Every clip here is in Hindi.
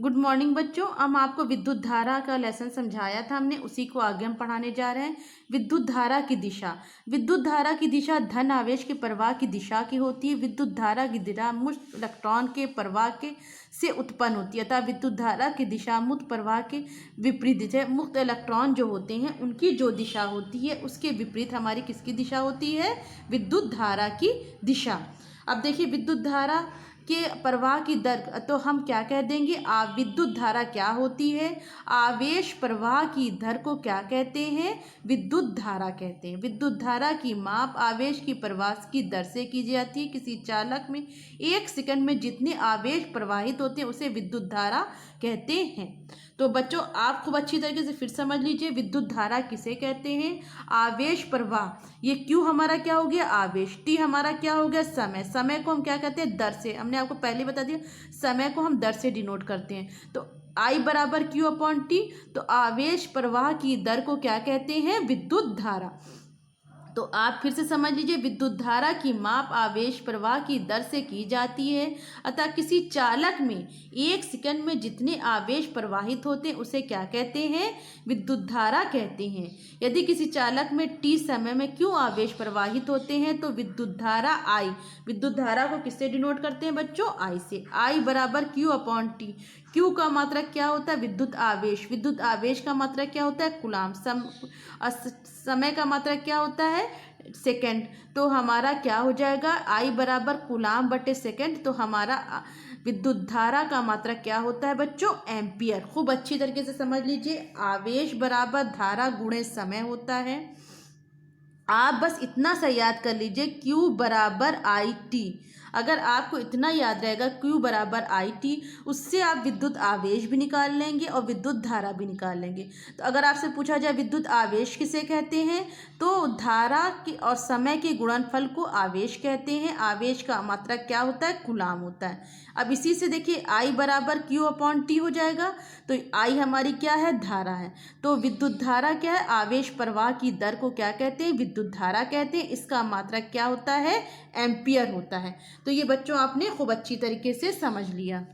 गुड मॉर्निंग बच्चों। हम आपको विद्युत धारा का लेसन समझाया था हमने, उसी को आगे हम पढ़ाने जा रहे हैं। विद्युत धारा की दिशा। विद्युत धारा की दिशा धन आवेश के प्रवाह की दिशा की होती है। विद्युत धारा की दिशा मुक्त इलेक्ट्रॉन के प्रवाह के से उत्पन्न होती है, अतः विद्युत धारा की दिशा मुक्त प्रवाह के विपरीत है। मुक्त इलेक्ट्रॉन जो होते हैं उनकी जो दिशा होती है उसके विपरीत हमारी किसकी दिशा होती है? विद्युत धारा की दिशा। अब देखिए विद्युत धारा के प्रवाह की दर, तो हम क्या कह देंगे? विद्युत धारा क्या होती है? आवेश प्रवाह की दर को क्या कहते हैं? विद्युत धारा कहते हैं। विद्युत धारा की माप आवेश की प्रवाह की दर से की जाती है। किसी चालक में 1 सेकंड में जितने आवेश प्रवाहित होते हैं उसे विद्युत धारा कहते हैं। तो बच्चों आप खूब अच्छी तरीके से फिर समझ लीजिए, विद्युत धारा किसे कहते हैं? आवेश प्रवाह। ये क्यू हमारा क्या हो गया? आवेश। टी हमारा क्या हो गया? समय। समय को हम क्या कहते हैं? दर से। हमने आपको पहले बता दिया, समय को हम दर से डिनोट करते हैं। तो I बराबर क्यू अपॉन टी। तो आवेश प्रवाह की दर को क्या कहते हैं? विद्युत धारा। तो आप फिर से समझ लीजिए, विद्युत धारा की माप आवेश प्रवाह की दर से की जाती है, अतः किसी चालक में 1 सेकंड में जितने आवेश प्रवाहित होते हैं उसे क्या कहते हैं? विद्युत धारा कहते हैं। यदि किसी चालक में टी समय में क्यों आवेश प्रवाहित होते हैं तो विद्युत धारा आई। विद्युत धारा को किससे डिनोट करते हैं बच्चों? आई से। आई बराबर क्यू अपॉन टी। क्यू का मात्रक क्या होता है? विद्युत आवेश। विद्युत आवेश का मात्रक क्या होता है? कूलाम। समय का मात्रक क्या होता है? सेकंड। तो हमारा क्या हो जाएगा? आई बराबर कूलाम बटे सेकंड। तो हमारा विद्युत धारा का मात्रक क्या होता है बच्चों? एम्पियर। खूब अच्छी तरीके से समझ लीजिए, आवेश बराबर धारा गुणे समय होता है। आप बस इतना सा याद कर लीजिए, Q बराबर आई टी। अगर आपको इतना याद रहेगा Q बराबर आई टी, उससे आप विद्युत आवेश भी निकाल लेंगे और विद्युत धारा भी निकाल लेंगे। तो अगर आपसे पूछा जाए विद्युत आवेश किसे कहते हैं, तो धारा की और समय के गुणनफल को आवेश कहते हैं। आवेश का मात्रक क्या होता है? कूलाम होता है। अब इसी से देखिए I बराबर Q अपॉन टी हो जाएगा। तो I हमारी क्या है? धारा है। तो विद्युत धारा क्या है? आवेश प्रवाह की दर को क्या कहते हैं? विद्युत धारा कहते हैं। इसका मात्रक क्या होता है? एम्पियर होता है। तो ये बच्चों आपने खूब अच्छी तरीके से समझ लिया।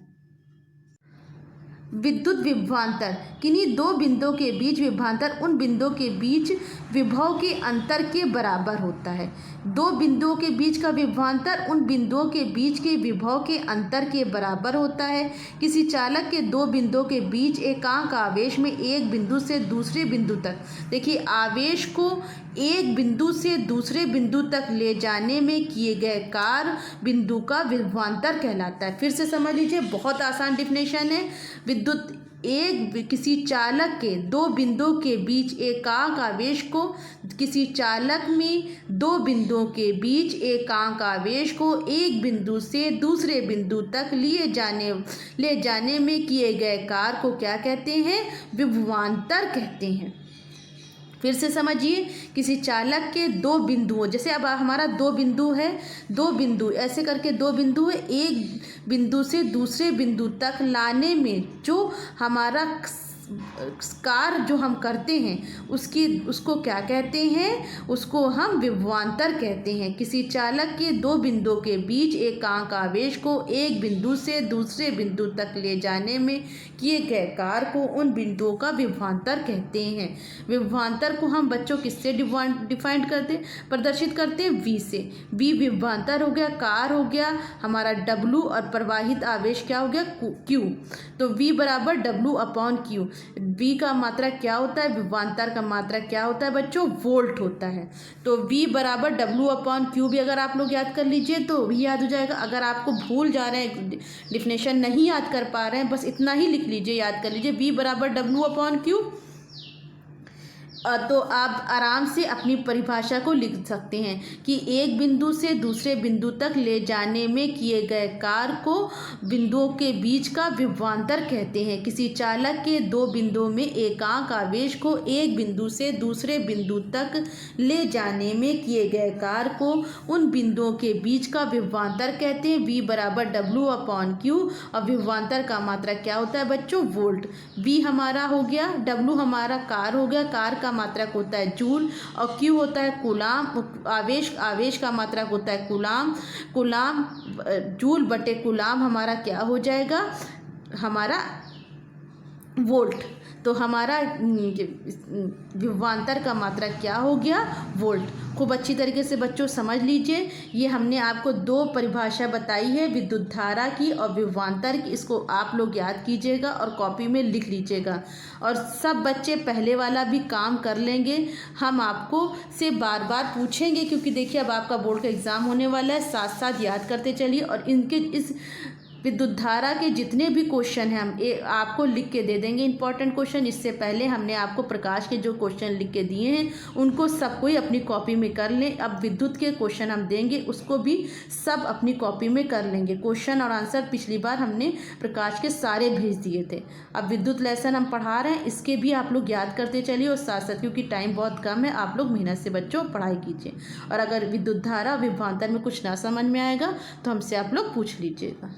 विद्युत विभवांतर। किन्हीं दो बिंदुओं के बीच विभवांतर उन बिंदुओं के बीच विभव के अंतर के बराबर होता है। दो बिंदुओं के बीच का विभवांतर उन बिंदुओं के बीच के विभव के अंतर के बराबर होता है। किसी चालक के दो बिंदुओं के बीच एकांक आवेश में एक बिंदु से दूसरे बिंदु तक, देखिए आवेश को एक बिंदु से दूसरे बिंदु तक ले जाने में किए गए कार्य बिंदु का विभवांतर कहलाता है। फिर से समझ लीजिए, बहुत आसान डिफिनेशन है। विद्युत किसी चालक के दो बिंदुओं के बीच एकांक आवेश को, किसी चालक में दो बिंदुओं के बीच एकांक आवेश को एक बिंदु से दूसरे बिंदु तक ले जाने में किए गए कार्य को क्या कहते हैं? विभवांतर कहते हैं। फिर से समझिए, किसी चालक के दो बिंदुओं, जैसे अब हमारा दो बिंदु है, दो बिंदु ऐसे करके दो बिंदु है, एक बिंदु से दूसरे बिंदु तक लाने में जो हमारा कार्य जो हम करते हैं उसको क्या कहते हैं? उसको हम विभवांतर कहते हैं। किसी चालक के दो बिंदुओं के बीच एकांक आवेश को एक बिंदु से दूसरे बिंदु तक ले जाने में किए गए कार्य को उन बिंदुओं का विभवांतर कहते हैं। विभवांतर को हम बच्चों किससे डिफाइन करते हैं, प्रदर्शित करते हैं? V से। V विभवांतर हो गया, कार्य हो गया हमारा W और प्रवाहित आवेश क्या हो गया? Q। तो V बराबर W अपॉन Q। V का मात्रक क्या होता है? विभवांतर का मात्रक क्या होता है बच्चों? वोल्ट होता है। तो V बराबर W अपॉन Q भी अगर आप लोग याद कर लीजिए तो भी याद हो जाएगा। अगर आपको भूल जा रहे हैं, डिफिनेशन नहीं याद कर पा रहे हैं, बस इतना ही लिख लीजिए, याद कर लीजिए, V बराबर W अपॉन Q। तो आप आराम से अपनी परिभाषा को लिख सकते हैं कि एक बिंदु से दूसरे बिंदु तक ले जाने में किए गए कार्य को बिंदुओं के बीच का विभवांतर कहते हैं। किसी चालक के दो बिंदुओं में एकांक आवेश को एक बिंदु से दूसरे बिंदु तक ले जाने में किए गए कार्य को उन बिंदुओं के बीच का विभवांतर कहते हैं। V बराबर W अपॉन Q। और विभवांतर का मात्रक क्या होता है बच्चों? वोल्ट। V हमारा हो गया, W हमारा कार्य हो गया, कार्य का मात्रक होता है जूल, और Q होता है कूलाम। आवेश का मात्रक होता है कूलाम। जूल बटे कूलाम हमारा क्या हो जाएगा? हमारा वोल्ट। तो हमारा विभवांतर का मात्रक क्या हो गया? वोल्ट। खूब अच्छी तरीके से बच्चों समझ लीजिए, ये हमने आपको दो परिभाषा बताई है, विद्युत धारा की और विभवांतर की। इसको आप लोग याद कीजिएगा और कॉपी में लिख लीजिएगा, और सब बच्चे पहले वाला भी काम कर लेंगे। हम आपको से बार बार पूछेंगे, क्योंकि देखिए अब आपका बोर्ड का एग्ज़ाम होने वाला है, साथ साथ याद करते चलिए। और इनके इस विद्युत धारा के जितने भी क्वेश्चन हैं हम आपको लिख के दे देंगे, इंपॉर्टेंट क्वेश्चन। इससे पहले हमने आपको प्रकाश के जो क्वेश्चन लिख के दिए हैं उनको सबको ही अपनी कॉपी में कर लें। अब विद्युत के क्वेश्चन हम देंगे, उसको भी सब अपनी कॉपी में कर लेंगे। क्वेश्चन और आंसर पिछली बार हमने प्रकाश के सारे भेज दिए थे। अब विद्युत लेसन हम पढ़ा रहे हैं, इसके भी आप लोग याद करते चलिए, और साथ साथ क्योंकि टाइम बहुत कम है, आप लोग मेहनत से बच्चों पढ़ाई कीजिए। और अगर विद्युत धारा विभवांतर में कुछ ना समझ में आएगा तो हमसे आप लोग पूछ लीजिएगा।